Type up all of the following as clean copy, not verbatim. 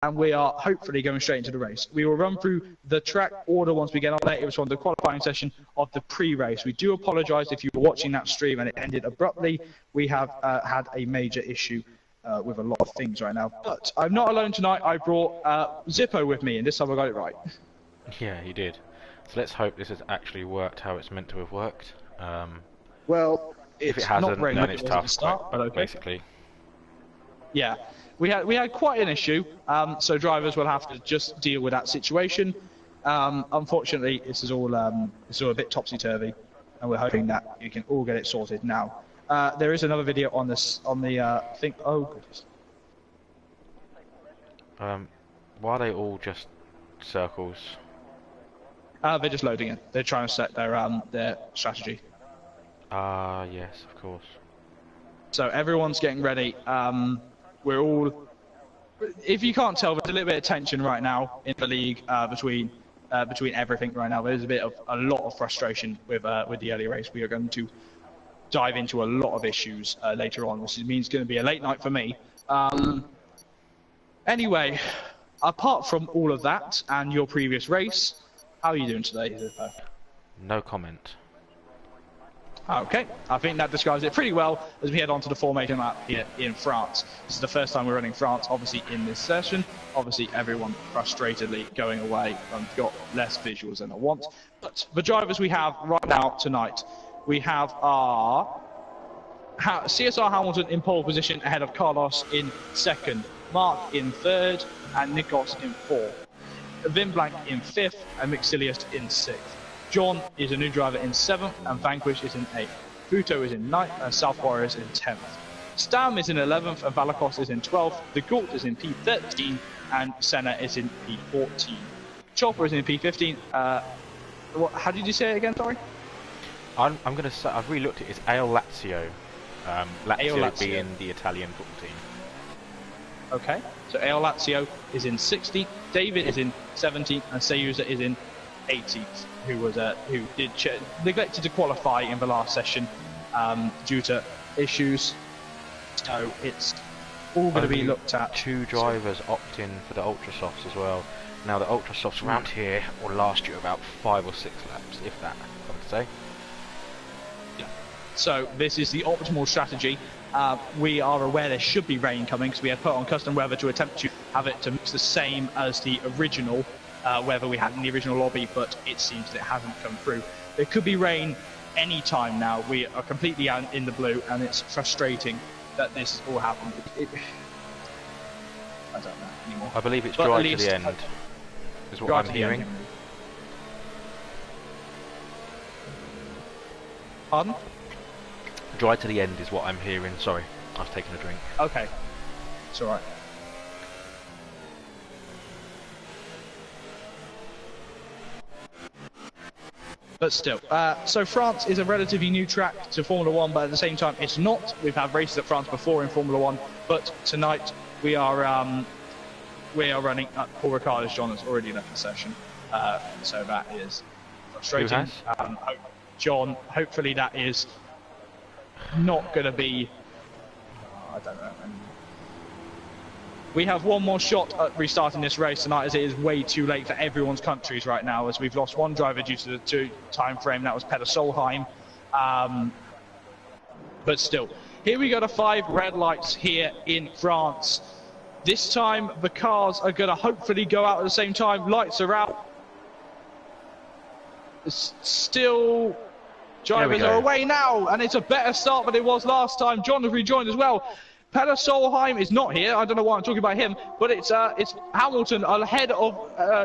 and we are hopefully going straight into the race. We will run through the track order once we get up there. It was from the qualifying session of the pre-race. We do apologise if you were watching that stream and it ended abruptly. We have had a major issue with a lot of things right now. But I'm not alone tonight. I brought Zippo with me, and this time I got it right. Yeah, you did. So let's hope this has actually worked how it's meant to have worked. Well, if it hasn't, not then it's tough, but okay. basically. Yeah, we had quite an issue, so drivers will have to just deal with that situation. Unfortunately, this is all a bit topsy-turvy, and we're hoping that you can all get it sorted now. There is another video on this thing. Oh goodness. Why are they all just circles? They're just loading it. They're trying to set their strategy. Yes, of course. So everyone's getting ready. We're all. If you can't tell, there's a little bit of tension right now in the league between everything right now. There's a lot of frustration with the early race. We are going to dive into a lot of issues later on, which means it's going to be a late night for me. Anyway, apart from all of that and your previous race, how are you doing today, Zippo? No comment. Okay, I think that describes it pretty well as we head on to the formation lap here in France. This is the first time we're running France, obviously, in this session. Obviously, everyone frustratedly going away and got less visuals than I want. But the drivers we have right now tonight, we have our CSR Hamilton in pole position ahead of Carlos in second, Mark in third, and Nikos in fourth. Vin Blank in fifth, and Mixilius in sixth. John is a new driver in 7th, and Vanquish is in 8th. Futo is in 9th, and South Warrior is in 10th. Stam is in 11th, and Valakos is in 12th. The Gort is in P13, and Senna is in P14. Chopper is in P15. How did you say it again, sorry? I'm going to say, I've re-looked at it, it's Ale Lazio. Lazio being the Italian football team. Okay, so Ale Lazio is in 60th, David is in 17th, and Sayuza is in 18th, who neglected to qualify in the last session due to issues. So it's all going to be looked at. 2 drivers opt in for the Ultra Softs as well. Now the Ultra Softs around here will last you about 5 or 6 laps, if that, I would say. Yeah. So this is the optimal strategy. We are aware there should be rain coming because we had put on custom weather to attempt to have it to mix the same as the original weather we had in the original lobby, but it seems that it hasn't come through. There could be rain any time now. We are completely in the blue, and it's frustrating that this has all happened. I don't know anymore. I believe it's dry to the end, is what I'm hearing. Pardon? Dry to the end is what I'm hearing. Sorry, I was taking a drink. Okay, it's alright. But still, so France is a relatively new track to Formula 1, but at the same time it's not. We've had races at France before in Formula 1, but tonight we are running. Paul Ricciardo's John has already left the session, so that is frustrating. Who has? John, hopefully that is not going to be. I don't know. We have one more shot at restarting this race tonight, as it is way too late for everyone's countries right now, as we've lost one driver due to the time frame. That was Peter Solheim. But still, here we go to 5 red lights here in France. This time the cars are going to hopefully go out at the same time. Lights are out. Still, drivers are away now, and it's a better start than it was last time. John has rejoined as well. Peter Solheim is not here. I don't know why I'm talking about him, but it's Hamilton ahead of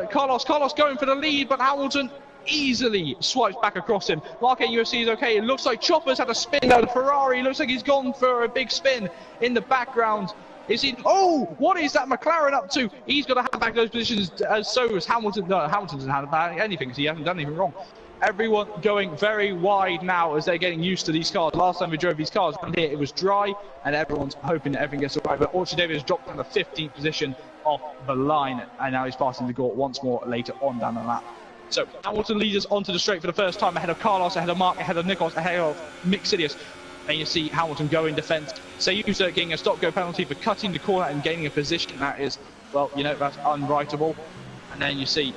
Carlos. Carlos going for the lead, but Hamilton easily swipes back across him. Mark UFC is okay. It looks like Chopper's had a spin out of Ferrari. Looks like he's gone for a big spin in the background. Is he? Oh, what is that McLaren up to? He's got to hand back those positions, so is Hamilton. No, Hamilton doesn't hand back anything because he hasn't done anything wrong. Everyone going very wide now as they're getting used to these cars. Last time we drove these cars around here, it was dry, and everyone's hoping that everything gets alright. But Orchard David has dropped down the 15th position off the line, and now he's passing the Gort once more later on down the lap. So Hamilton leads us onto the straight for the first time, ahead of Carlos, ahead of Mark, ahead of Nikos, ahead of Mixilius. And you see Hamilton go in defence. Sayuza getting a stop-go penalty for cutting the corner and gaining a position that is well, you know, that's unwritable. And then you see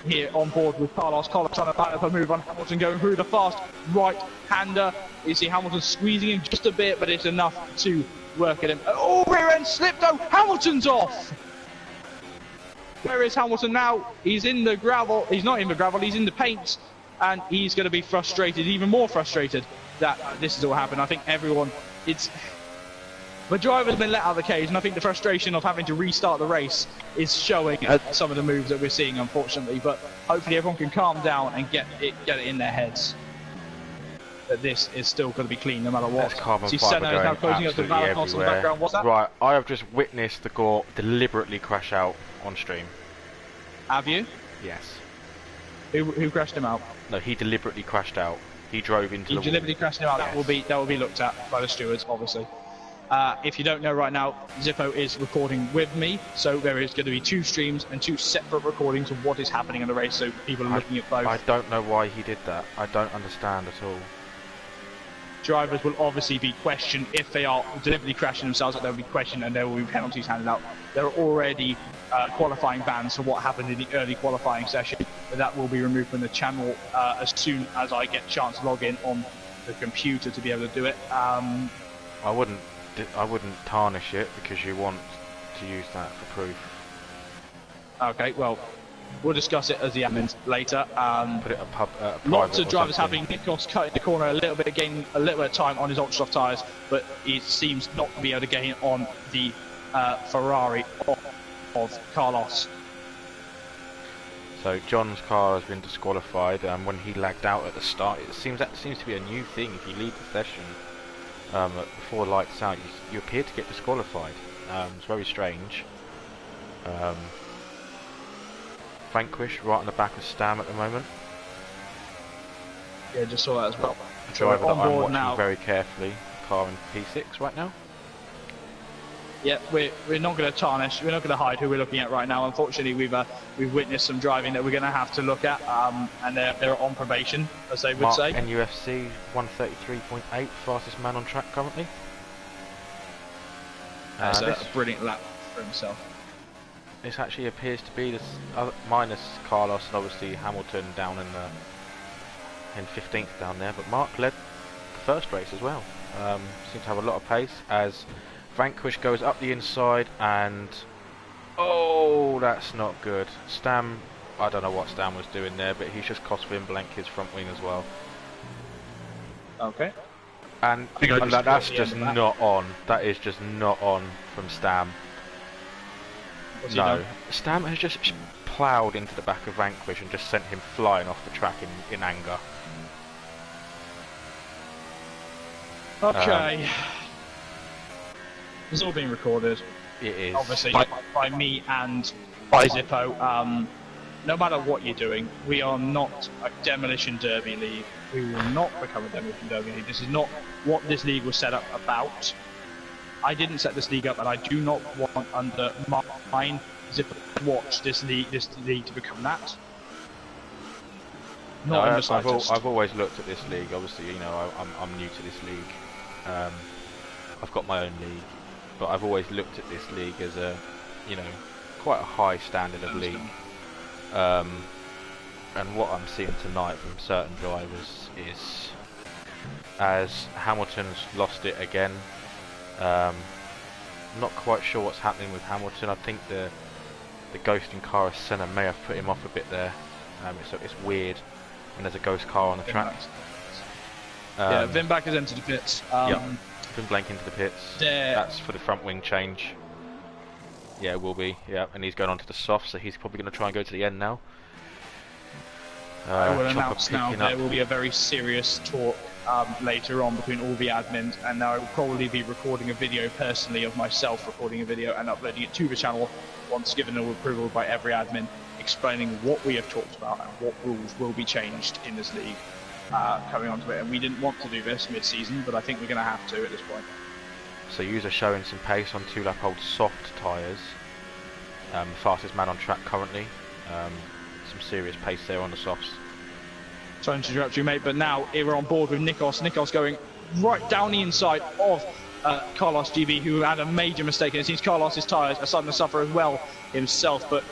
here on board with Carlos trying to back up a move on Hamilton, going through the fast right-hander. You see Hamilton squeezing him just a bit, but it's enough to work at him. Oh, rear end slip though, Hamilton's off! Where is Hamilton now? He's in the gravel, he's not in the gravel, he's in the paint, and he's going to be frustrated, even more frustrated that this is all happened. I think everyone, the driver's been let out of the cage, and I think the frustration of having to restart the race is showing some of the moves that we're seeing, unfortunately. But hopefully everyone can calm down and get it in their heads that this is still going to be clean no matter what. See, Senna is now closing up the Valentine in the background. What's that? Right, I have just witnessed the Gore deliberately crash out on stream. Have you? Yes. Who crashed him out? No, he deliberately crashed out. He drove into the wall. He deliberately crashed him out. Yes. That will be looked at by the stewards, obviously. If you don't know right now, Zippo is recording with me, so there is going to be 2 streams and 2 separate recordings of what is happening in the race, so people are looking at both. I don't know why he did that. I don't understand at all. Drivers will obviously be questioned if they are deliberately crashing themselves. There will be questioned and there will be penalties handed out. There are already qualifying bans for what happened in the early qualifying session, but that will be removed from the channel as soon as I get a chance to log in on the computer to be able to do it. I wouldn't tarnish it because you want to use that for proof. Okay, well, we'll discuss it as the admins later. Put it lots of drivers having Nikos cut in the corner a little bit, gaining a little bit of time on his ultra soft tyres, but he seems not to be able to gain on the Ferrari of Carlos. So John's car has been disqualified, and when he lagged out at the start, that seems to be a new thing. If you leave the session before lights out, you appear to get disqualified. It's very strange. Vanquish right on the back of Stam at the moment. Yeah, just saw that as well. Driver that I'm watching now very carefully. Car in P6 right now. Yeah, we're not going to tarnish. We're not going to hide who we're looking at right now. Unfortunately, we've witnessed some driving that we're going to have to look at, and they're on probation, as they would say. NUFC 133.8, fastest man on track currently. That's a brilliant lap for himself. This actually appears to be minus Carlos and obviously Hamilton down in 15th down there, but Mark led the first race as well. Seems to have a lot of pace as Vanquish goes up the inside, and oh, that's not good. Stam, I don't know what Stam was doing there, but he's just cost Wim Blank his front wing as well. Okay. And that's just not on. That is just not on from Stam. No, Stam has just ploughed into the back of Vanquish and just sent him flying off the track in anger. Okay. It's all being recorded. It is. Obviously, by me and by Zippo. No matter what you're doing, we are not a demolition derby league. We will not become a demolition derby league. This is not what this league was set up about. I didn't set this league up, and I do not want under mine Zippo watch this league to become that. I've always looked at this league. Obviously, you know, I'm new to this league. I've got my own league, but I've always looked at this league as a, you know, quite a high standard of league. And what I'm seeing tonight from certain drivers is, as Hamilton's lost it again. Not quite sure what's happening with Hamilton. I think the ghosting car of Senna may have put him off a bit there. It's weird when there's a ghost car on the track. Yeah, Vimbak has entered the pits. Yep. Been blank into the pits. That's for the front wing change. Yeah, it will be. Yeah, and he's going on to the soft, so he's probably going to try and go to the end now. I will announce now there will be a very serious talk later on between all the admins, and I will probably be recording a video personally of myself recording a video and uploading it to the channel once given approval by every admin, explaining what we have talked about and what rules will be changed in this league coming onto it. And we didn't want to do this mid-season, but I think we're going to have to at this point. So user showing some pace on 2-lap-old soft tyres. Fastest man on track currently. Some serious pace there on the softs. Sorry to interrupt you, mate, but now we're on board with Nikos. Nikos going right down the inside of Carlos GB, who had a major mistake, and it seems Carlos's tyres are starting to suffer as well himself, but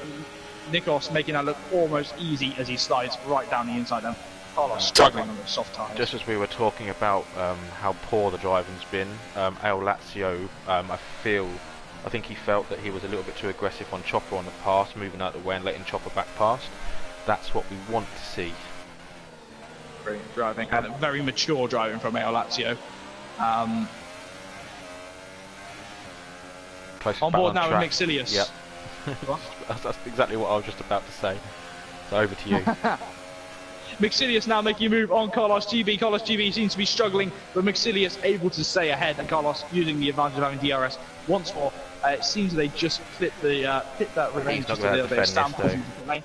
Nikos making that look almost easy as he slides right down the inside then. Carlos struggling on the soft tyres. Just as we were talking about how poor the driving's been, El Lazio, I think he felt that he was a little bit too aggressive on Chopper on the pass, moving out of the way and letting Chopper back past. That's what we want to see. Brilliant driving, and very mature driving from El Lazio. On board now with Mixilius. Yep. That's exactly what I was just about to say. So over to you. Mixilius now making a move on Carlos GB. Carlos GB seems to be struggling, but Mixilius able to stay ahead, and Carlos using the advantage of having DRS once more. It seems they just clipped that remains just a little bit.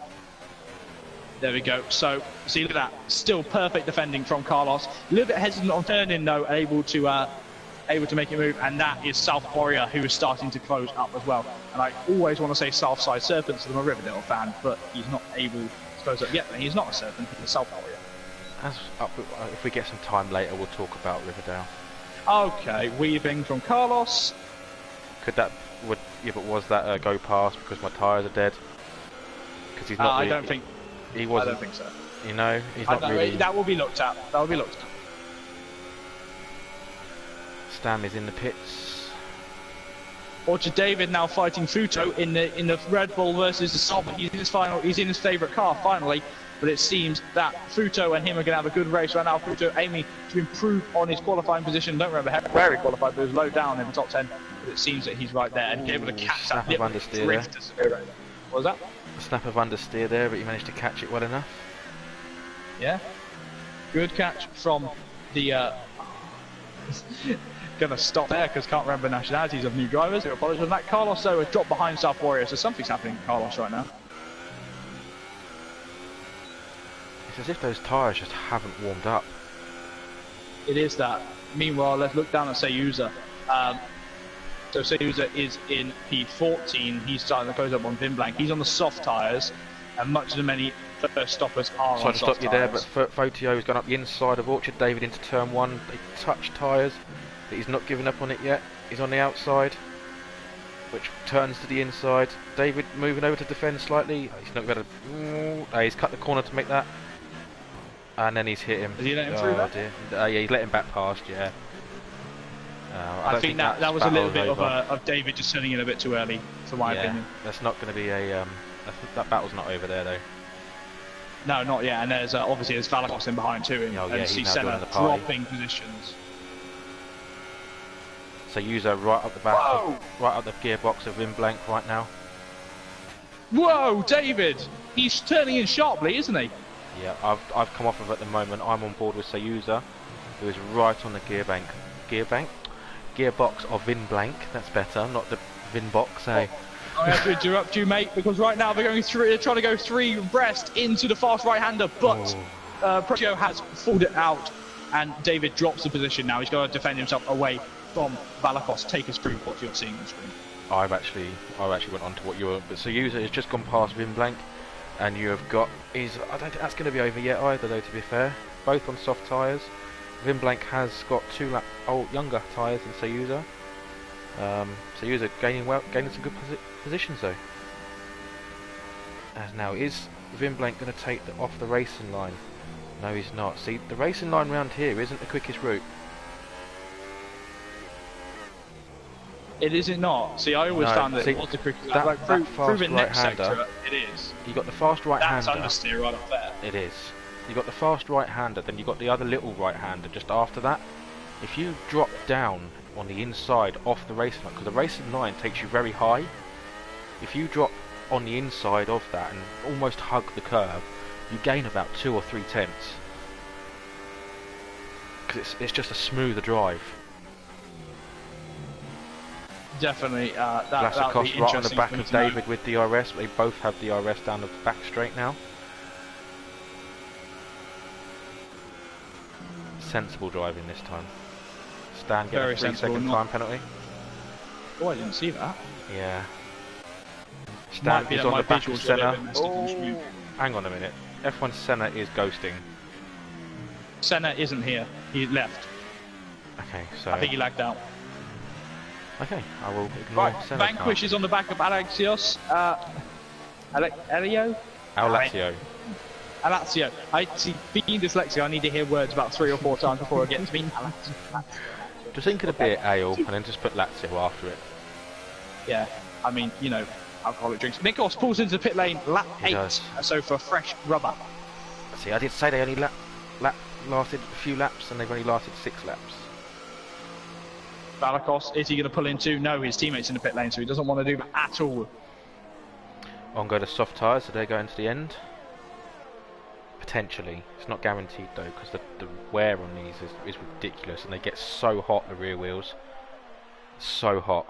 There we go. So see, look at that, still perfect defending from Carlos. A little bit hesitant on turning though, able to make a move, and that is South Warrior, who is starting to close up as well. And I always want to say Southside Serpents, I'm a Riverdale fan, but he's not able to close up yet. He's not a Serpent, he's a South Warrior. If we get some time later, we'll talk about Riverdale. Okay, weaving from Carlos. But was that a go past because my tyres are dead? Because he's not. I don't think. He wasn't. I don't think so. You know, he's not really. That will be looked at. That will be looked at. Stam is in the pits. Orchard David now fighting Futo in the Red Bull versus the Sauber. He's in his favourite car finally, but it seems that Futo and him are going to have a good race right now. Futo aiming to improve on his qualifying position. Don't remember where he qualified, but he was low down in the top 10. But it seems that he's right there and able to catch that drift. What was that? A snap of understeer there, but he managed to catch it well enough. Yeah, good catch from the. Gonna stop there because can't remember nationalities of new drivers. I apologise for that. Carlos though has dropped behind South Warrior, so something's happening to Carlos right now. It's as if those tyres just haven't warmed up. It is that. Meanwhile, let's look down at Sayuza. So Sayuza is in P14. He's starting to close up on Vinblank. He's on the soft tyres, and much of the many first stoppers are on soft tyres. Sorry to stop you there, but Fotio has gone up the inside of Orchard David into turn 1. They touch tyres, but he's not given up on it yet. He's on the outside, which turns to the inside. David moving over to defend slightly. He's not going to. He's cut the corner to make that, and then he's hit him. Did he let him through that? Dear. Yeah, he's let him back past. Yeah. I think that was a little bit of David just turning in a bit too early, for my opinion. That's not going to be a. That battle's not over there though. No, not yet. And there's obviously there's Valakos in behind too, and see Senna dropping positions. So user right up the back, right up the gearbox of Vinblank right now. Whoa, David! He's turning in sharply, isn't he? Yeah, I've come off of at the moment. I'm on board with Sayuza, who is right on the gearbox of Vinblank. That's better, not the Vinbox. I have to interrupt you, mate, because right now they're trying to go three abreast into the fast right-hander, but Protio has pulled it out, and David drops the position now. He's got to defend himself away from Valakos. Take us through what you're seeing on the screen. I actually went on to what you were, but Sayuza has just gone past Vinblank, and you have got. I don't think that's going to be over yet either, though. To be fair, both on soft tyres. Vinblank has got younger tyres than Sayuza. Sayuza gaining some good positions though. As now, is Vinblank going to take off the racing line? No, he's not. See, the racing line round here isn't the quickest route. It isn't not. See, I always found that it was the quickest. That through the next right-hander, sector, it is. You got the fast right-hander. That's understeer right up there. It is. You got the fast right-hander, then you got the other little right-hander just after that. If you drop down on the inside off the racing line, because the racing line takes you very high, if you drop on the inside of that and almost hug the curb, you gain about 2 or 3 tenths. Because it's just a smoother drive. Definitely, Vlasakos right on the back of David with DRS. They both have DRS down the back straight now. Sensible driving this time. Stan getting a 3-second time penalty. Oh, I didn't see that. Yeah. Stan is on the back of Senna. Hang on a minute. F1 Senna is ghosting. Senna isn't here. He left. Okay, so I think he lagged out. Okay, I will ignore Right, Senna's Vanquish is on the back of Alexios. Elio? Alacio. Alazio. I see, being dyslexic, I need to hear words about 3 or 4 times before it gets to me. Alazio. Just think of the beer ale and then just put Lazio after it. Yeah, I mean, you know, alcoholic drinks. Nikos pulls into the pit lane, lap 8, so for fresh rubber. See, I did say they only lasted a few laps, and they've only lasted 6 laps. Valakos, is he going to pull in too? No, his teammate's in the pit lane, so he doesn't want to do that at all. On go to soft tyres, so they're going to the end. Potentially. It's not guaranteed though, because the wear on these is ridiculous, and they get so hot, the rear wheels. So hot.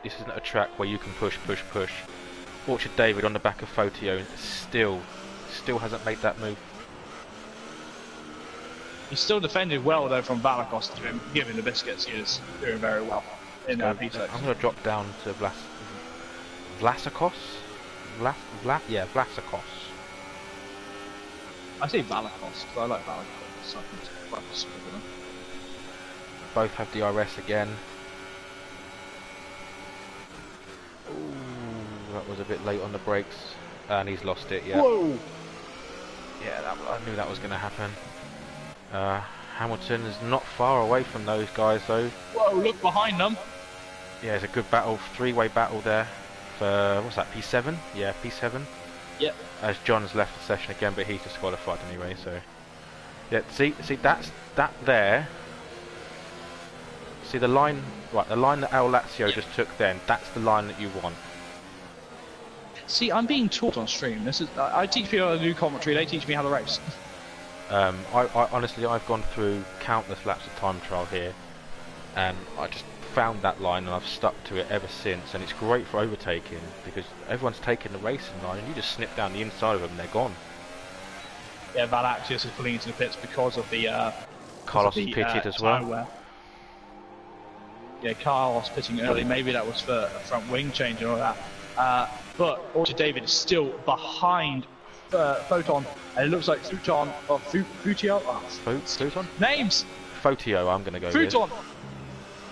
This isn't a track where you can push. Orchard David on the back of Fotio still hasn't made that move. He's still defended well though from Valakos to him, giving the biscuits. He is doing very well in P6. I'm going to drop down to Vlasakos? Yeah, Vlasakos. I say Valakos because I like Valakos. I think it's quite a similar. Both have DRS again. Ooh, that was a bit late on the brakes, and he's lost it. Yeah. Whoa! Yeah, I knew that was going to happen. Hamilton is not far away from those guys though. Whoa, look behind them. Yeah, it's a good battle, 3-way battle there for, what's that, P7? Yeah, P7. Yep. As John's left the session again, but he's disqualified anyway, so. Yeah, see that there. See the line, right, the line that El Lazio just took then, that's the line that you want. See, I'm being taught on stream. This is, I teach people how to do commentary, they teach me how to race. I honestly, I've gone through countless laps of time trial here, and I just found that line and I've stuck to it ever since, and it's great for overtaking because everyone's taking the racing line and you just snip down the inside of them and they're gone. Yeah, Valaxius is pulling into the pits because of the Carlos pitted as well. Yeah, Carlos pitting early, maybe that was for a front wing change and all that. But Orchard David is still behind Photon, and it looks like Futon or Futio. Oh, Futon? Names! Fotio, I'm going to go Futon!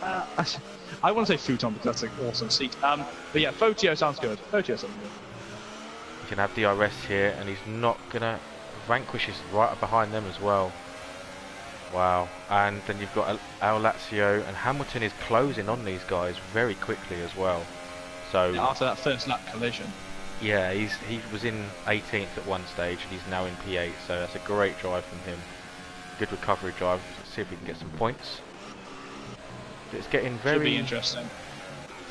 I want to say Futon because that's an awesome seat. But yeah, Fotio sounds good. Fotio sounds good. You can have DRS here, and he's not going to. Vanquish is right behind them as well. Wow. And then you've got El Lazio, and Hamilton is closing on these guys very quickly as well. So yeah, after that first lap collision. Yeah, he was in 18th at one stage, and he's now in P8, so that's a great drive from him. Good recovery drive. Let's see if we can get some points. It's getting very... Should be interesting.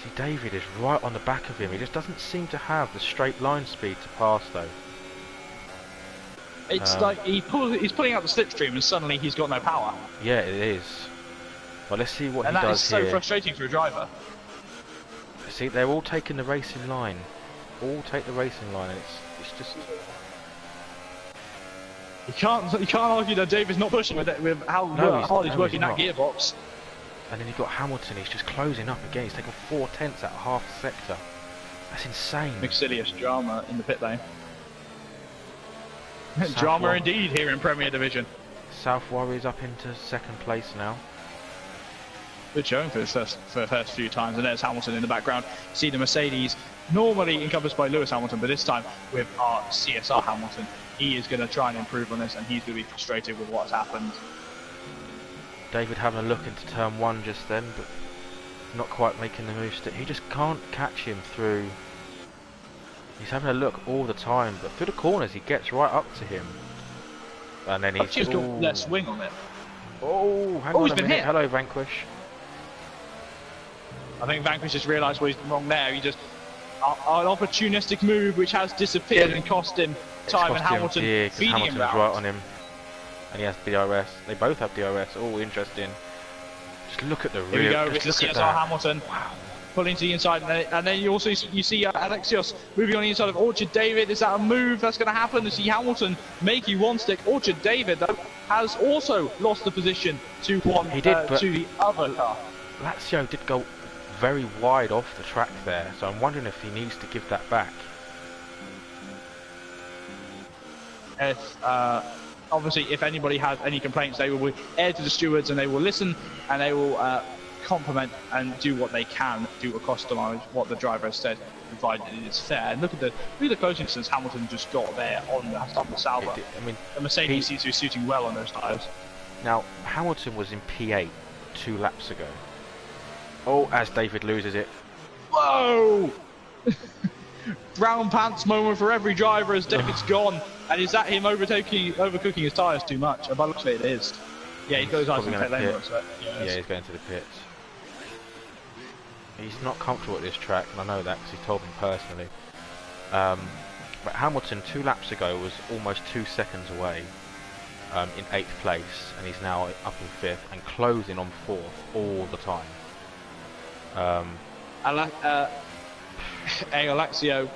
See, David is right on the back of him. He just doesn't seem to have the straight line speed to pass, though. It's like he's pulling out the slipstream, and suddenly he's got no power. Yeah, it is. But let's see what he does here. And that is so frustrating for a driver. See, they're all taking the racing line. All take the racing line. It's just you can't argue that David's not pushing with how hard he's working that gearbox. And then you've got Hamilton. He's just closing up again. He's taken 4/10 out of half a sector. That's insane. Mixilius drama in the pit lane. Drama indeed here in Premier Division. South Warriors up into second place now. Good showing for the first few times, and there's Hamilton in the background. See the Mercedes, normally encompassed by Lewis Hamilton, but this time with our CSR Hamilton. He is going to try and improve on this, and he's going to be frustrated with what's happened. David having a look into turn 1 just then, but not quite making the move. He just can't catch him through. He's having a look all the time, but through the corners he gets right up to him. And then he's just got less swing on it. Oh, hang on a minute. Hello, Vanquish. I think Vanquish just realised what he's done wrong there. He just an opportunistic move which has disappeared and cost him time, and Hamilton feeding Hamilton's him right on him, and he has DRS. They both have DRS. Oh, interesting. Just look at the rear. Here we go. Just look at that. Hamilton. Wow. Pulling to the inside, and then you also see Alexios moving on the inside of Orchard David. Is that a move that's going to happen? To see Hamilton making one stick. Orchard David though has also lost the position to the other car. Lazio did go very wide off the track there, so I'm wondering if he needs to give that back. Obviously, if anybody has any complaints, they will air to the stewards, and they will listen, and they will compliment and do what they can to customise what the driver has said, provided it is fair. And look at the closing distance Hamilton just got there on the Sauber. I mean, the Mercedes seems to be suiting well on those tyres. Now, Hamilton was in P8 2 laps ago. Oh, as David loses it. Whoa! Brown pants moment for every driver as David's gone. And is that him overcooking his tyres too much? By looks of it, it is. Yeah, he's got his eyes on the pit lane. Yeah, he's going to the pits. He's not comfortable at this track, and I know that because he told me personally. But Hamilton 2 laps ago was almost 2 seconds away in 8th place, and he's now up in 5th and closing on 4th all the time. Alexio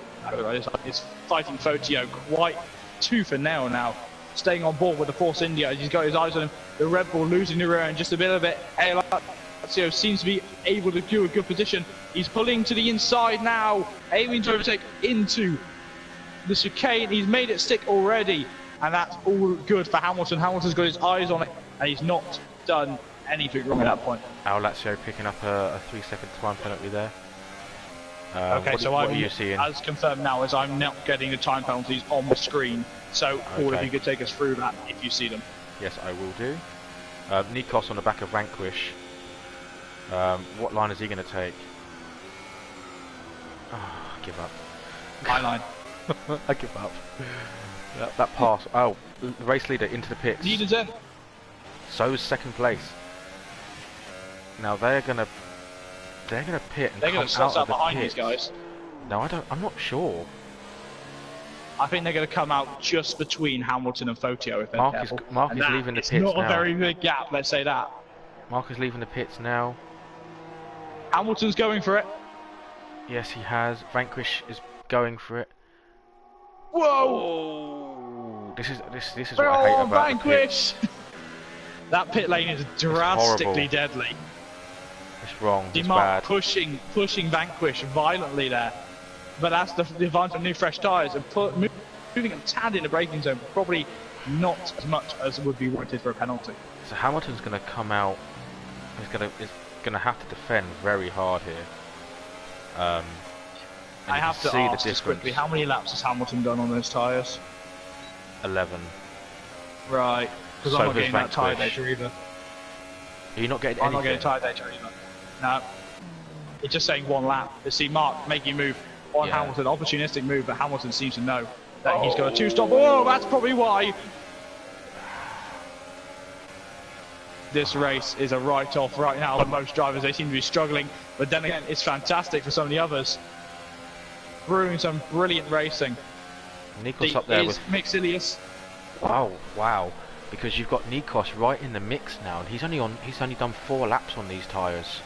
is fighting Fotio quite tooth and nail now, staying on board with the Force India. He's got his eyes on him. The Red Bull losing the rear end just a bit of it. Alexio seems to be able to do a good position. He's pulling to the inside now, aiming to overtake into the chicane. He's made it stick already, and that's all good for Hamilton. Hamilton's got his eyes on it, and he's not done anything wrong at that point. Lazio picking up a 3-second time penalty there. Okay, so what are you seeing? As confirmed now, as I'm not getting the time penalties on the screen. So, Paul, if you could take us through that, if you see them. Yes, I will do. Nikos on the back of Vanquish. What line is he going to take? Oh, I give up. My line. I give up. That pass. Oh, the race leader into the pits. Leader's in. So is 2nd place. Now they're gonna pit and they're come gonna out of the behind pits. these guys. No, I'm not sure. I think they're going to come out just between Hamilton and Fotio if they're careful. Mark is leaving the pits now. It's not a very big gap, let's say that. Mark is leaving the pits now. Hamilton's going for it. Yes, he has. Vanquish is going for it. Whoa! This is what I hate about Vanquish. That pit lane is drastically deadly. It's wrong. It's Mark bad. pushing Vanquish violently there, but that's the advantage of new fresh tyres and moving a tad in the braking zone. Probably not as much as would be warranted for a penalty. So Hamilton's going to come out. He's going to have to defend very hard here. I have to ask just quickly, how many laps has Hamilton done on those tyres? 11. Right, because I'm not getting that tyre data either. Are you not getting anything? I'm not getting tyre data either. No. It's just saying 1 lap. You see Mark making a move on Hamilton, opportunistic move, but Hamilton seems to know that he's got a 2-stop. Oh, that's probably why. This race is a write-off right now for most drivers. They seem to be struggling, but then again, it's fantastic for some of the others. Brewing some brilliant racing. Nikos up there with Mixilius. Oh wow! Because you've got Nikos right in the mix now, and he's only done 4 laps on these tyres.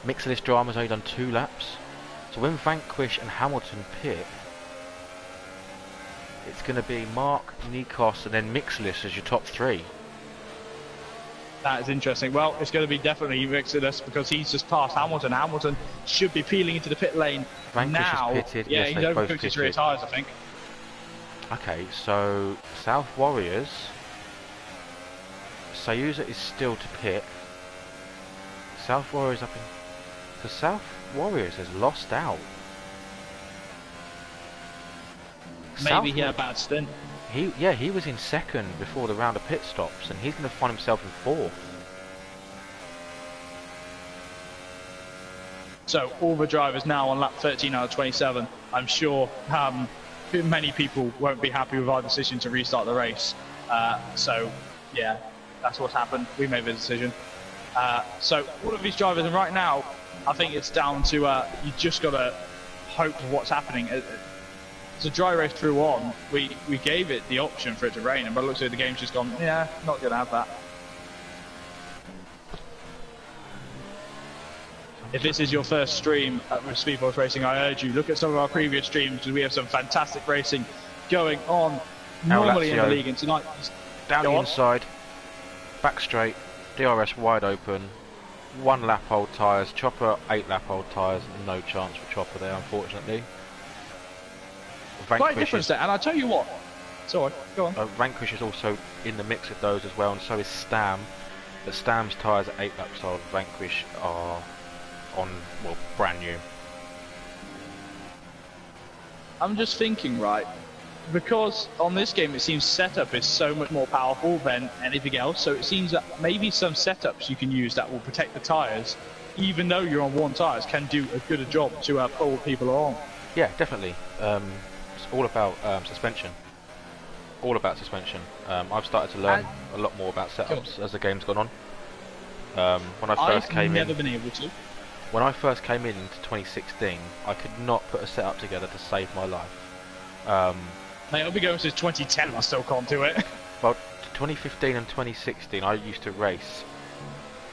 Mixilius Drama's only done 2 laps. So when Vanquish and Hamilton pit, it's going to be Mark, Nikos, and then Mixilius as your top 3. That is interesting. Well, it's going to be definitely Mixilius because he's just passed Hamilton. Hamilton should be peeling into the pit lane Vanquish now. Is pitted. Yeah, yes, he's overcooked his rear tyres, I think. Okay, so South Warriors. Sayuza is still to pit. South Warriors up in. So South Warriors has lost out. Maybe he had a bad stint. He was in 2nd before the round of pit stops, and he's going to find himself in 4th. So all the drivers now on lap 13 out of 27. I'm sure many people won't be happy with our decision to restart the race. So yeah, that's what's happened. We made the decision. So all of these drivers, and right now, I think it's down to you just got to hope for what's happening. It's a dry race through on. We gave it the option for it to rain, and by the looks of it, the game's just gone, yeah, not going to have that. If this is your first stream with Speed Force Racing, I urge you, look at some of our previous streams, because we have some fantastic racing going on normally in the league, and tonight... Down the inside, back straight, DRS wide open, 1 lap old tyres, Chopper 8 lap old tyres, no chance for Chopper there, unfortunately. Quite a difference there, and I tell you what. Sorry, go on. Vanquish is also in the mix of those as well, and so is Stam. But Stam's tyres at 8 laps old, Vanquish are on, well, brand new. I'm just thinking, right, because on this game it seems setup is so much more powerful than anything else, so it seems that maybe some setups you can use that will protect the tyres, even though you're on worn tyres, can do a good job to pull people along. Yeah, definitely. It's all about suspension. All about suspension. I've started to learn a lot more about setups as the game's gone on. When I first came in, been able to. When I first came in into 2016, I could not put a setup together to save my life. Mate, I'll be going since 2010, I still can't do it. Well, 2015 and 2016, I used to race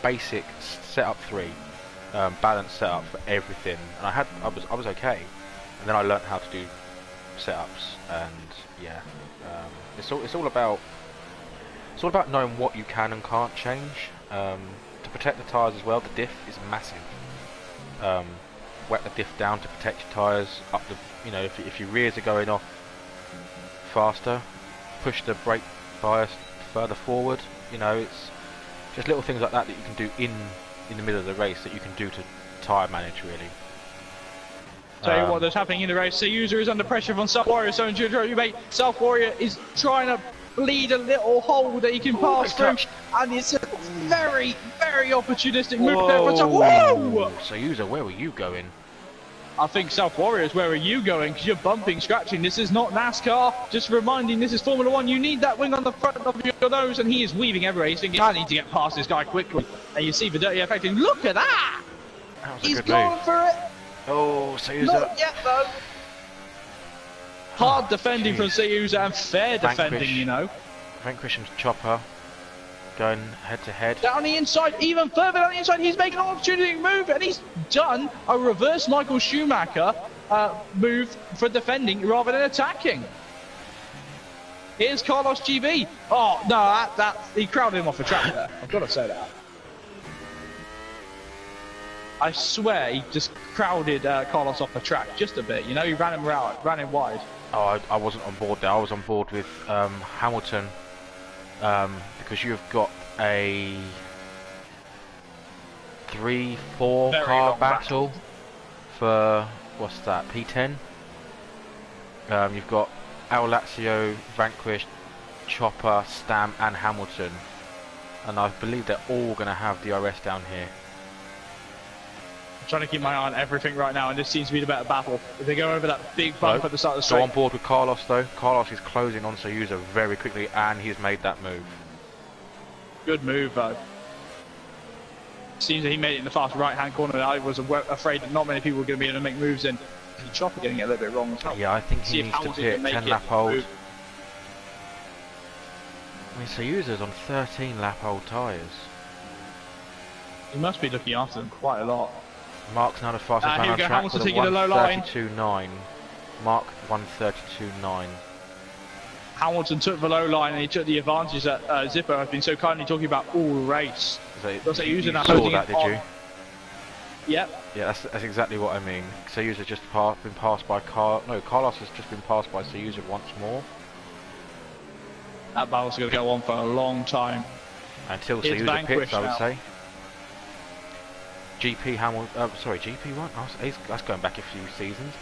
basic setup 3, balanced setup for everything, and I was okay. And then I learnt how to do setups, and yeah, it's all about knowing what you can and can't change. To protect the tyres as well, the diff is massive. Wet the diff down to protect your tyres. Up the, you know, if your rears are going off faster, push the brake bias further forward. You know, it's just little things like that that you can do in the middle of the race that you can do to tyre manage really. Tell you what that's happening in the race. The user is under pressure from South Warrior, so you mate. South Warrior is trying to lead a little hole that he can pass through, and it's a very, very opportunistic move there for South. Whoa! So user, where were you going? I think South Warriors, where are you going? Because you're bumping, scratching. This is not NASCAR. Just reminding, this is Formula 1. You need that wing on the front of your nose, and he is weaving everywhere. He's thinking, I need to get past this guy quickly. And you see the dirty effect. And look at that! He's going for it. Oh, Sayuza. Not yet, though. Hard defending from Sayuza and fair defending, you know. Vanquish and Chopper going head to head. Down the inside, even further down the inside, he's making an opportunity to move, and he's done a reverse Michael Schumacher move for defending rather than attacking. Here's Carlos GB. Oh, no, he crowded him off the track there. I've got to say that. I swear he just crowded Carlos off the track just a bit. You know, he ran him out, ran him wide. Oh, I wasn't on board there. I was on board with Hamilton because you've got a 3-4 car battle for what's that? P10. You've got Al Lazio, Vanquish, Chopper, Stam, and Hamilton, and I believe they're all going to have DRS down here. Trying to keep my eye on everything right now, and this seems to be the better battle. If they go over that big bump at the start of the straight. Go on board with Carlos though. Carlos is closing on Sayuza very quickly, and he's made that move. Good move though. Seems that he made it in the fast right-hand corner. I was afraid that not many people were going to be able to make moves in. Chopper getting it a little bit wrong as well. Yeah, I think he needs to pit 10 lap old. I mean, Sayuza's on 13 lap old tyres. He must be looking after them quite a lot. Mark's now the fastest man on track with a 1:32.9. Mark 1:32.9. Hamilton took the low line and he took the advantage that Zippo has been so kindly talking about all race. You saw that, did you? Yep. Yeah, that's exactly what I mean. Sayuza just been passed by Carlos has just been passed by Sayuza once more. That battle's going to go on for a long time. Until Sayuza pits, I would say. GP Hamilton, GP1? That's going back a few seasons.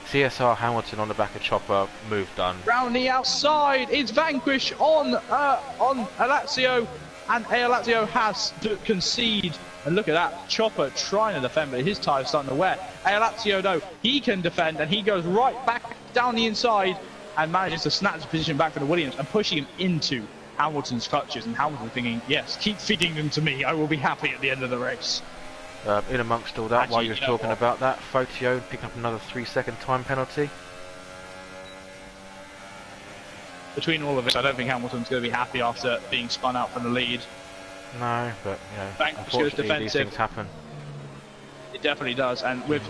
CSR Hamilton on the back of Chopper, move done. Round the outside, it's Vanquish on Alazio, and Alazio has to concede. And look at that, Chopper trying to defend, but his tyre's starting to wear. Alazio, though, he can defend, and he goes right back down the inside and manages to snatch the position back from the Williams and pushing him into Hamilton's clutches. And Hamilton thinking, yes, keep feeding them to me, I will be happy at the end of the race. In amongst all that, while you were talking about that, Fotio picking up another 3-second time penalty. Between all of this, I don't think Hamilton's going to be happy after being spun out from the lead. No, but you know, unfortunately these things happen. It definitely does, and with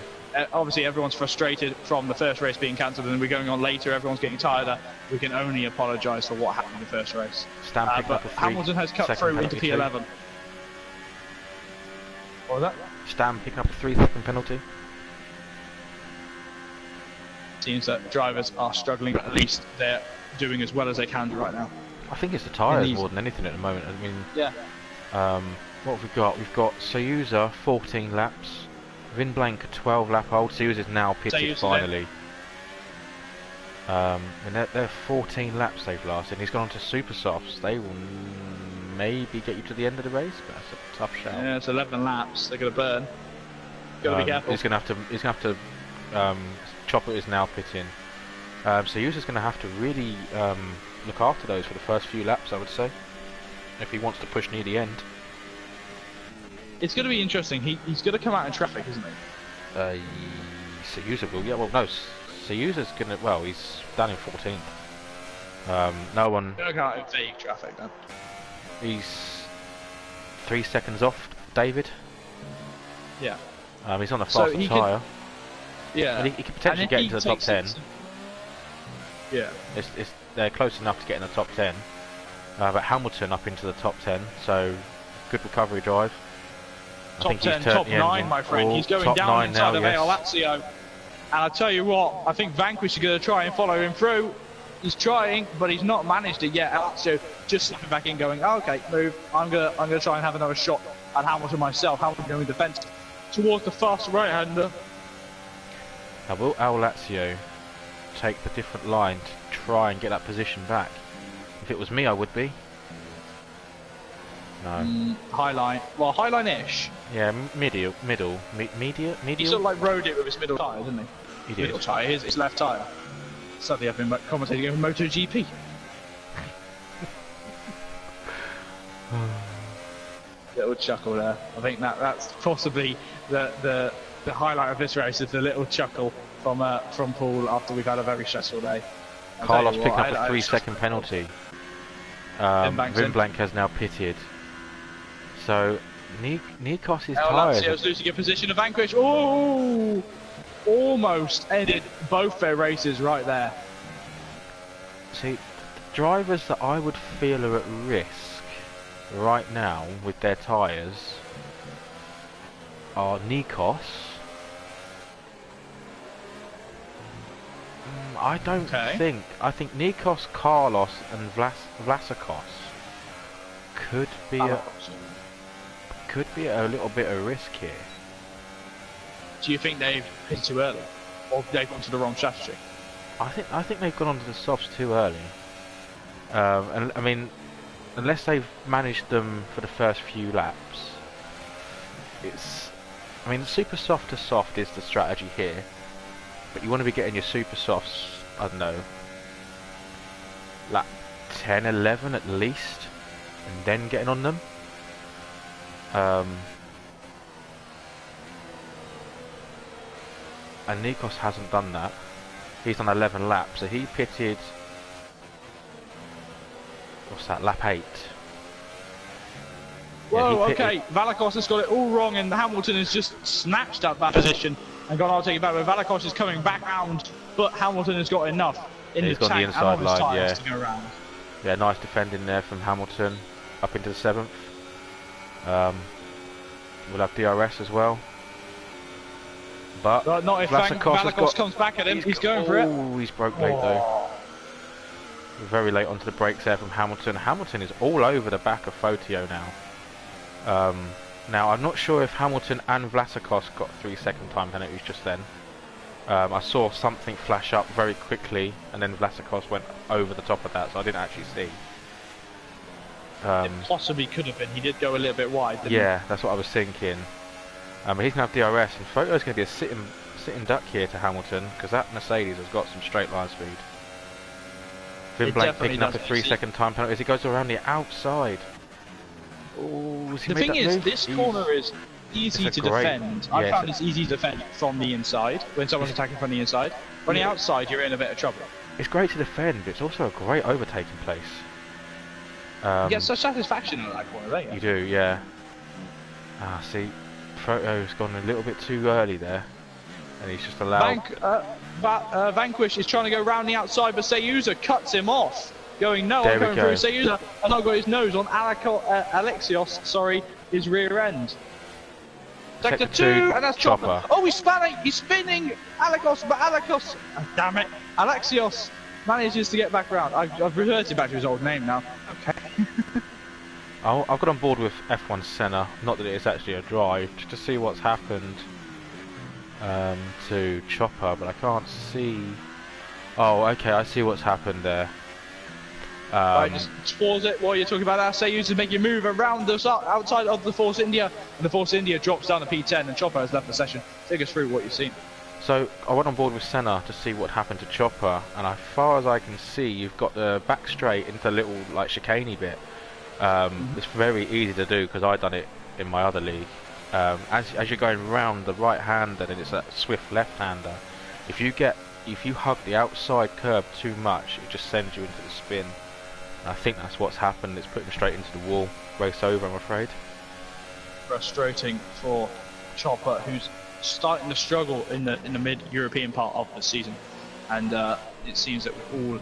obviously everyone's frustrated from the first race being cancelled, and we're going on later. Everyone's getting tired. We can only apologise for what happened in the first race. But Hamilton has cut through into P11. What was that? Stam picking up a 3-second penalty. Seems that drivers are struggling, but at least they're doing as well as they can right now. I think it's the tyres more than anything at the moment. I mean, yeah. What have we got? We've got Soyuza 14 laps, Vinblank 12 lap old. Soyuza's now pitted finally. And they're 14 laps they've lasted. He's gone on to super softs. They will maybe get you to the end of the race, but that's a tough shout. Yeah, it's 11 laps. They're gonna burn. Gotta be careful. He's gonna have to. Chopper is now pitting. Soyuza's gonna have to really look after those for the first few laps, I would say, if he wants to push near the end. It's going to be interesting. He's going to come out in traffic, isn't he? Soyuza will. Yeah, well, no. Soyuza's going to. Well, he's down in 14th. No one. He's going to come out in vague traffic then. He's 3 seconds off David. Yeah. He's on a faster tyre. Yeah. And he could potentially get into the top 10. Yeah. They're close enough to get in the top 10. But Hamilton up into the top 10, so good recovery drive. Top 10, top 9, my friend. He's going down inside of Lazio. And I tell you what, I think Vanquish is going to try and follow him through. He's trying, but he's not managed it yet. Lazio just slipping back in, going, oh, okay, move. I'm gonna try and have another shot at Hamilton myself. Hamilton going defence towards the fast right-hander. Now, will Lazio take the different line to try and get that position back? If it was me, I would be. No. Highline. Well, highline-ish. Yeah, medial. He sort of like rode it with his middle tyre, didn't he? He did. Middle tyre, his left tyre. Suddenly I've been commentating over MotoGP. Little chuckle there. I think that's possibly the highlight of this race is the little chuckle from Paul after we've had a very stressful day. Carlos picking up a 3-second penalty. Vinblank has now pitted. So Nikos's tyres. Lazio's losing a position of Vanquish. Oh, almost ended both their races right there. See, the drivers that I would feel are at risk right now with their tyres are Nikos. I think Nikos, Carlos and Vlasakos could be a little bit of risk here. Do you think they've hit too early, or they've gone to the wrong strategy? I think they've gone onto the softs too early. And I mean, unless they've managed them for the first few laps, I mean, super soft to soft is the strategy here. But you want to be getting your super softs, I don't know, lap 10, 11 at least, and then getting on them. And Nikos hasn't done that. He's done 11 laps, so he pitted, what's that, lap 8. Whoa, okay, Valakos has got it all wrong and Hamilton has just snatched up that position and gone, I'll take it back. But Valakos is coming back round, but Hamilton has got enough in the tank and on his tyres to go round. Yeah, nice defending there from Hamilton up into the 7th. We'll have DRS as well. But not if Valakos comes back at him, he's going for it. Oh, he's broke late though. Very late onto the brakes there from Hamilton. Hamilton is all over the back of Fotio now. Now, I'm not sure if Hamilton and Vlasakos got 3-second time penalties just then. I saw something flash up very quickly, and then Vlasakos went over the top of that, so I didn't actually see. It possibly could have been. He did go a little bit wide, didn't he? That's what I was thinking. But he's going to have DRS, and Foto's going to be a sitting duck here to Hamilton, because that Mercedes has got some straight line speed. Vinblank picking up a 3-second time penalty as he goes around the outside. Ooh, the thing is, this corner is easy to defend. I found it's easy to defend from the inside, when someone's attacking from the inside. From the outside, you're in a bit of trouble. It's great to defend, but it's also a great overtaking place. You get such satisfaction in that corner, don't you? You do, yeah. See, Proto's gone a little bit too early there, and he's just allowed... Vanquish is trying to go round the outside, but Soyuza cuts him off. Going, no, I'm going through Soyuza, and I've got his nose on Alexios, his rear end. Sector 2, and that's Chopper. Oh, he's spinning Alexios, but Alexios, damn it, Alexios manages to get back around. I've reverted back to his old name now. Okay. I've got on board with F1 Senna, not that it is actually a drive, just to see what's happened to Chopper, but I can't see. Oh, okay, I see what's happened there. Right, just pause it while you're talking about that. Say you to make you move around the outside of the Force India, and the Force India drops down to P10, and Chopper has left the session. Take us through what you've seen. So I went on board with Senna to see what happened to Chopper, and as far as I can see, you've got the back straight into a little like chicaney bit. It's very easy to do because I've done it in my other league. As you're going round the right hander, and it's a swift left hander. If you hug the outside curb too much, it just sends you into the spin. And I think that's what's happened. It's put him straight into the wall. Race over, I'm afraid. Frustrating for Chopper, who's starting to struggle in the mid-European part of the season, and it seems that we're all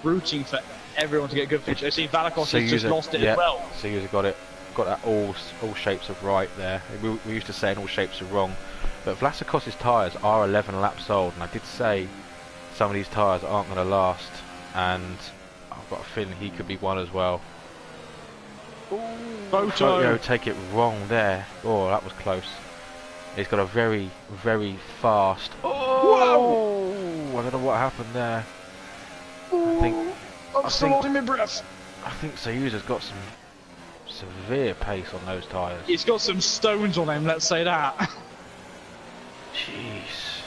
rooting for everyone to get a good finish. I see Valakos has just lost it as well. So you've got that all shapes of right there. We used to say all shapes are wrong, but Vlasakos's tyres are 11 laps old, and I did say some of these tyres aren't going to last, and I've got a feeling he could be one as well. Photo take it wrong there. Oh, that was close. He's got a very, very fast. Oh! Whoa! I don't know what happened there. I'm still holding my breath. I think Soyuza's got some severe pace on those tyres. He's got some stones on him, let's say that. Jeez.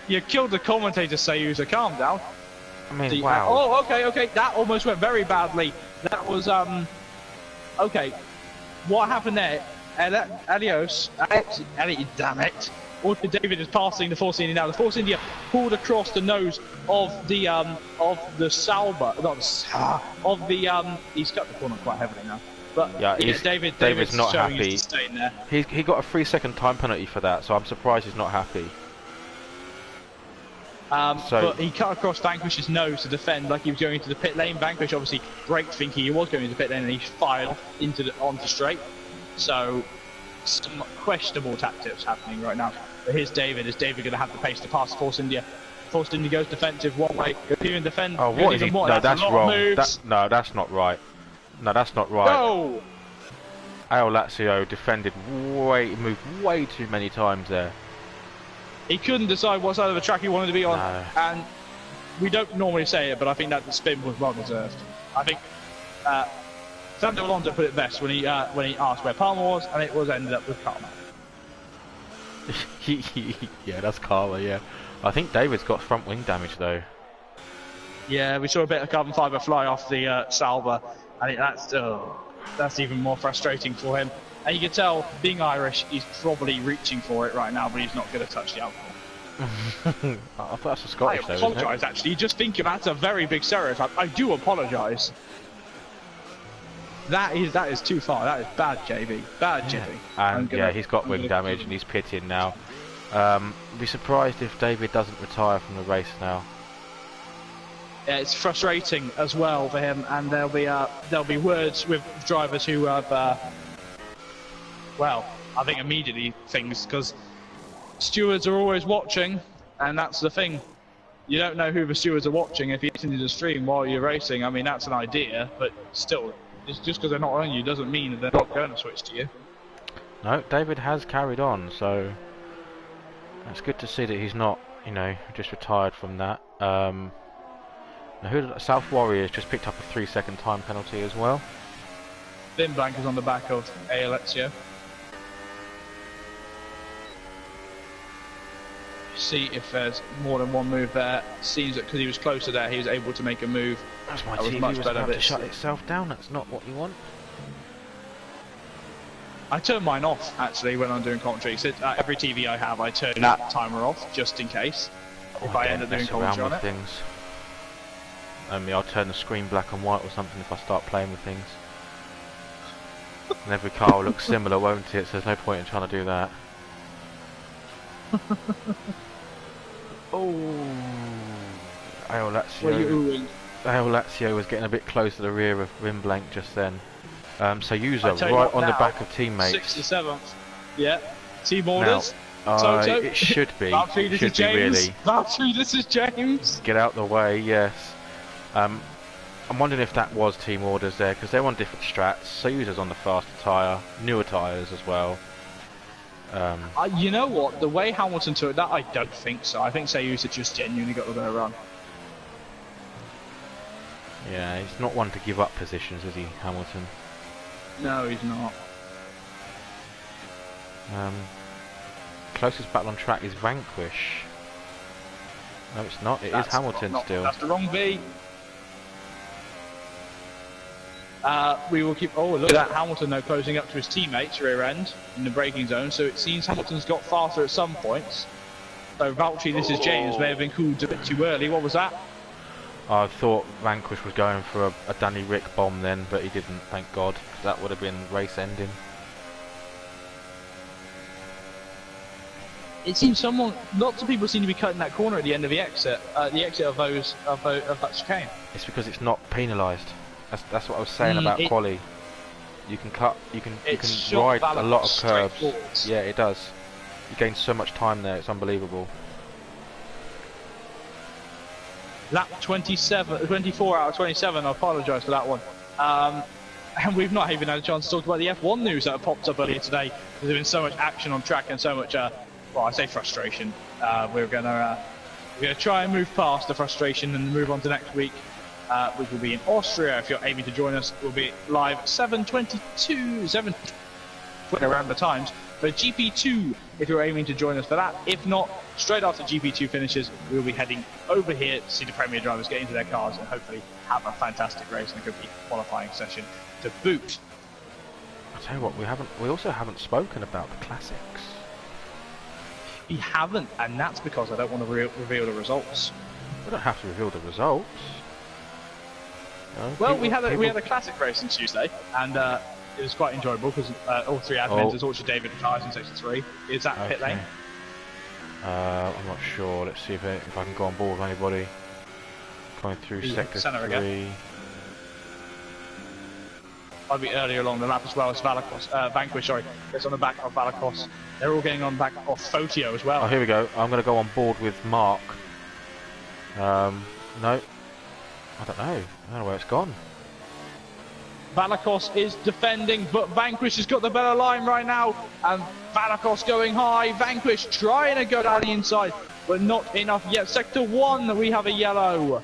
You killed the commentator, Soyuza. Calm down. I mean, wow. Oh, okay. That almost went very badly. That was, okay. What happened there? Elios, damn it. Orchard David is passing the Force India now. The Force India pulled across the nose of the Sauber, he's cut the corner quite heavily now. But yeah, David's not happy. There. He got a 3-second time penalty for that, so I'm surprised he's not happy. But he cut across Vanquish's nose to defend like he was going into the pit lane. Vanquish obviously braked thinking he was going into the pit lane, and he fired off onto straight. So some questionable tactics happening right now. But here's David. Is David going to have the pace to pass Force India? Force India goes defensive one way. Goes here and defend. Oh, what is he? No, that's wrong. No, that's not right. No, that's not right. No. Al Lazio defended moved way too many times there. He couldn't decide what side of the track he wanted to be on, no. And we don't normally say it, but I think that the spin was well deserved. I think Fernando Alonso put it best when he asked where Palmer was, and it was ended up with Karma. Yeah, that's Karma. Yeah, I think David's got front wing damage though. Yeah, we saw a bit of carbon fibre fly off the Sauber, and that's even more frustrating for him. And you can tell, being Irish, he's probably reaching for it right now, but he's not going to touch the alcohol. I thought that's a Scottish though, isn't it? I apologise, actually. You just think that's a very big stereotype. I do apologise. That is too far. That is bad, JB. Bad, JB. And yeah, he's got wing damage and he's pitting now. Be surprised if David doesn't retire from the race now. Yeah, it's frustrating as well for him, and there'll be words with drivers who have. Well, I think immediately things, because stewards are always watching, and that's the thing. You don't know who the stewards are watching if you listen to the stream while you're racing. I mean, that's an idea, but still, just because they're not on you doesn't mean that they're not going to switch to you. No, David has carried on, so it's good to see that he's not, just retired from that. Now, South Warriors just picked up a 3-second time penalty as well. Bin Blank is on the back of Alexio. See if there's more than one move there. Seems that because he was closer there, he was able to make a move. That's my TV was about to shut itself down. That's not what you want. I turn mine off actually when I'm doing commentary. So, every TV I have, I turn that timer off just in case. If I end up doing commentary on it. Things. I'll turn the screen black and white or something if I start playing with things. And every car will look similar, won't it? So there's no point in trying to do that. Oh, Lazio was getting a bit close to the rear of Rimblank just then. Soyuza right on the back of teammates. 6th to 7th. Yeah. Team orders. It should be. Valtteri, this is James. Really. Valtteri, this is James. Get out the way, yes. I'm wondering if that was team orders there, because they're on different strats. Soyuz's on the faster tyre, newer tyres as well. You know what? The way Hamilton took that, I don't think so. I think Soyuz had just genuinely got the better run. Yeah, he's not one to give up positions, is he, Hamilton? No, he's not. Closest battle on track is Vanquish. No, it's not. It is Hamilton still. That's the wrong V. We will keep. Oh, look at that. Hamilton now closing up to his teammates rear end in the braking zone. So it seems Hamilton's got faster at some points. So Valtteri, this is James, may have been called a bit too early. What was that? I thought Vanquish was going for a Danny Rick bomb then, but he didn't, thank God, because that would have been race ending. It seems lots of people seem to be cutting that corner at the end of the exit of that chicane. It's because it's not penalised. That's what I was saying about quali. You can ride a lot of curves. Forwards. Yeah, it does. You gain so much time there, it's unbelievable. Lap 24 out of 27, I apologise for that one. And we've not even had a chance to talk about the F1 news that have popped up earlier today. There's been so much action on track and so much, well, I say frustration. We're gonna try and move past the frustration and move on to next week, which will be in Austria. If you're aiming to join us, we'll be live 7:22, around the times. For GP2, if you're aiming to join us for that. If not, straight after GP2 finishes, we'll be heading over here to see the Premier drivers get into their cars and hopefully have a fantastic race and a good qualifying session to boot. I'll tell you what, we also haven't spoken about the classics. We haven't, and that's because I don't want to reveal the results. We don't have to reveal the results. Well, we had a classic race on Tuesday, and it was quite enjoyable because all three admins, unfortunately David retires in section 3. Is that pit lane? I'm not sure. Let's see if I can go on board with anybody. Going through sector 3. Again. I'll be earlier along the lap as well as Vanquish, sorry. It's on the back of Valakos. They're all getting on the back of Fotio as well. Oh, here we go. I'm going to go on board with Mark. No. I don't know where it's gone. Valakos is defending, but Vanquish has got the better line right now. And Valakos going high. Vanquish trying to go down the inside, but not enough yet. Sector 1, we have a yellow.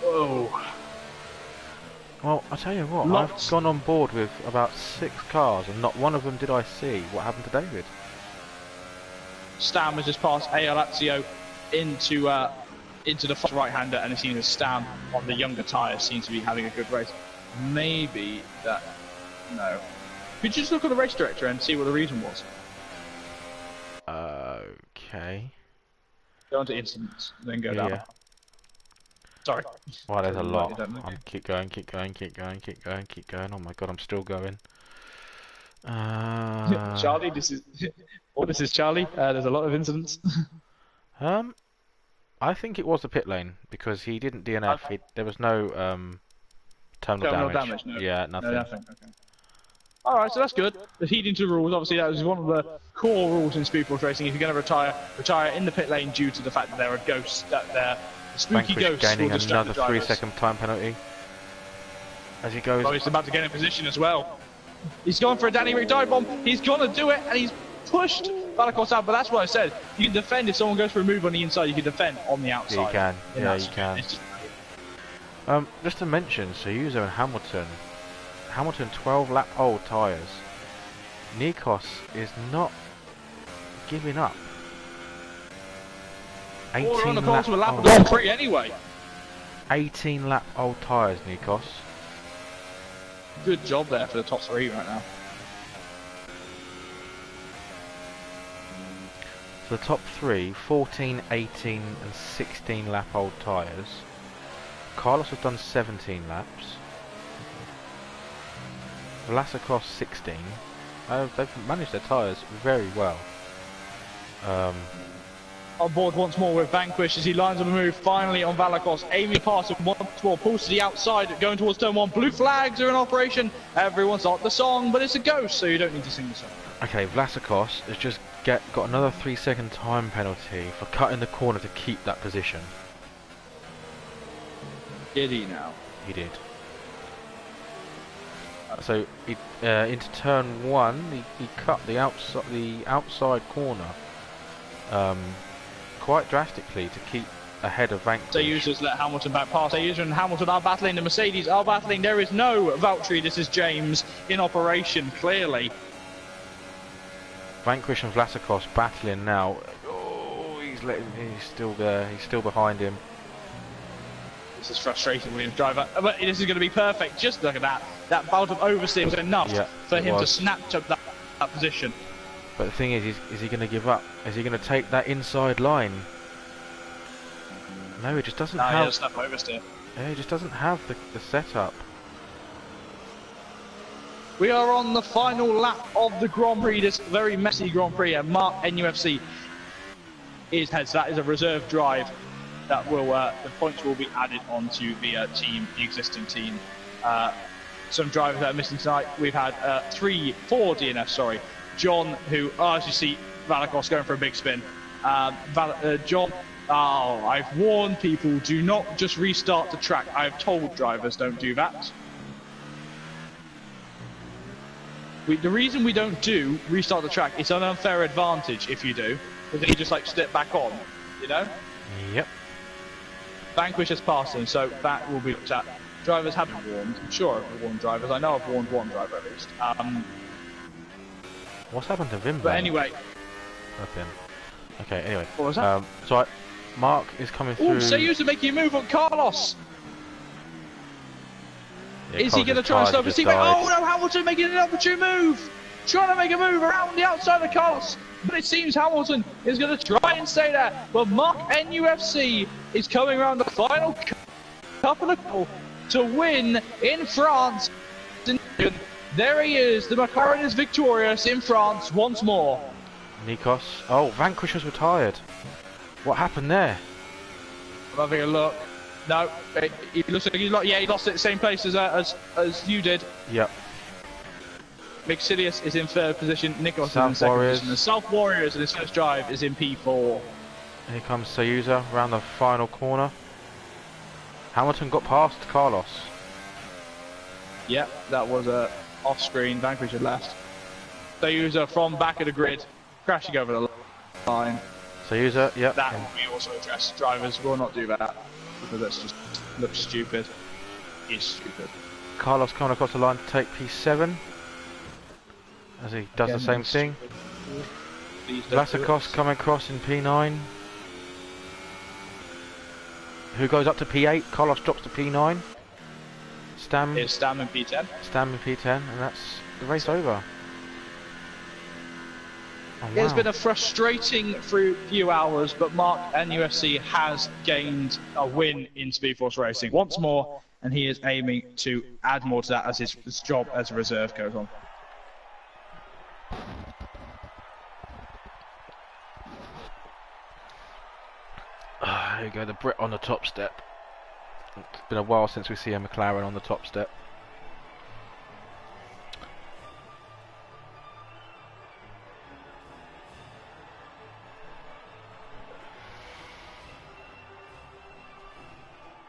Whoa. Well, I'll tell you what, I've gone on board with about 6 cars and not one of them did I see. What happened to David? Stam has just passed AL Lazio into the right-hander, and it seems that Stam on the younger tyres seems to be having a good race. Maybe that... No. Could you just look at the race director and see what the reason was? Okay. Go on to incidents, then go down. Yeah. Sorry. Wow, there's a lot. Keep going. Oh my god, I'm still going. Charlie, this is Charlie. There's a lot of incidents. I think it was the pit lane because he didn't DNF. There was no terminal damage. No. Yeah, nothing. No, nothing. Okay. All right, so that's good. Adhering to the rules, obviously, that was one of the core rules in Speed Force racing. If you're going to retire in the pit lane due to the fact that there are ghosts, that there. Spooky ghosts gaining another 3-second time penalty as he goes. Oh, he's about to get in position as well. He's gone for a Danny Rick dive bomb. He's gonna do it, and he's pushed Valakos out. But that's what I said. You can defend if someone goes for a move on the inside. You can defend on the outside. Yeah, you can. Yeah, you can. Just to mention, Soyuz and Hamilton. Hamilton 12-lap old tyres. Nikos is not giving up. 18 on the course with a lap of Grand Prix anyway. 18-lap old tyres, Nikos. Good job there for the top 3 right now. So the top 3, 14, 18 and 16 lap old tyres. Carlos has done 17 laps. Velasquez 16. They've managed their tyres very well. On board once more with Vanquish as he lines on the move finally on Valakos, aiming past him once more, pulls to the outside, going towards turn 1. Blue flags are in operation. Everyone's got the song, but it's a ghost, so you don't need to sing the song. Okay, Vlasakos has just got another 3-second time penalty for cutting the corner to keep that position. Did he now? He did. So into turn 1, he cut the outside corner quite drastically to keep ahead of Vanquish. Users let Hamilton back past. User and Hamilton are battling. The Mercedes are battling. There is no Valtteri. This is James in operation. Clearly, Vanquish and Vlasakos battling now. Oh, he's still there. He's still behind him. This is frustrating, Williams driver. But this is going to be perfect. Just look at that. That bout of oversteer was enough for him to snatch up that position. But the thing is he going to give up? Is he going to take that inside line? No, he just doesn't have. He doesn't have oversteer. Yeah, he just doesn't have the setup. We are on the final lap of the Grand Prix, this very messy Grand Prix, and Mark NUFC is heads. That is a reserve drive. That will the points will be added onto the existing team. Some drivers that are missing tonight. We've had 4 DNFs. Sorry, John, who as you see, Valakos going for a big spin. John. Oh, I've warned people, do not just restart the track. I've told drivers don't do that. The reason we don't do restart the track, it's an unfair advantage if you do, because then you just like step back on, you know? Yep. Vanquish has passed him, so that will be looked at. Drivers have been warned. I'm sure I've warned drivers. I know I've warned one driver at least. What's happened to Vim? But anyway. Nothing. Okay, anyway. What was that? Mark is coming through. Oh, Sayusa making a move on Carlos. Yeah, is he going to try and stop his teammate? Oh no, Hamilton making an opportune move. Trying to make a move around the outside of Carlos. But it seems Hamilton is going to try and stay there. But Mark NUFC is coming around the final couple of to win in France. There he is. The McLaren is victorious in France once more. Nikos. Oh, Vanquish has retired. What happened there? I'm having a look. No, he looks like he lost it at the same place as you did. Yep. Mixilius is in third position. Nikos is South in second Warriors. position. The South Warriors in his first drive is in P4. And here comes Sayusa around the final corner. Hamilton got past Carlos. Yep, that was off screen. Vanquish had left. Sayusa from back of the grid, crashing over the line. Sayusa, yep. That will be also addressed. Drivers will not do that because that's just looks stupid. It's stupid. Carlos coming across the line to take P7 as he does the same thing. Vlasakos coming across in P9. Who goes up to P8? Carlos drops to P9. Stam in P10. Stam in P10, and that's the race over. Oh, wow. It's been a frustrating few hours, but Mark NUFC has gained a win in Speed Force Racing once more, and he is aiming to add more to that as his job as a reserve goes on. Here you go, the Brit on the top step. It's been a while since we see a McLaren on the top step.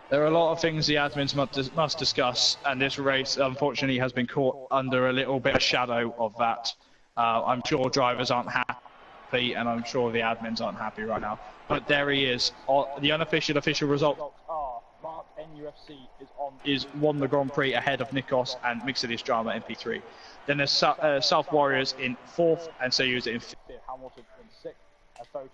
There are a lot of things the admins must discuss, and this race unfortunately has been caught under a little bit of shadow of that. I'm sure drivers aren't happy, and I'm sure the admins aren't happy right now. But there he is. The unofficial results are Mark NUFC is won the Grand Prix ahead of Nikos and Mixilius Drama in P3. Then there's South Warriors in 4th and Sayusa in 5th. Hamilton in 6th.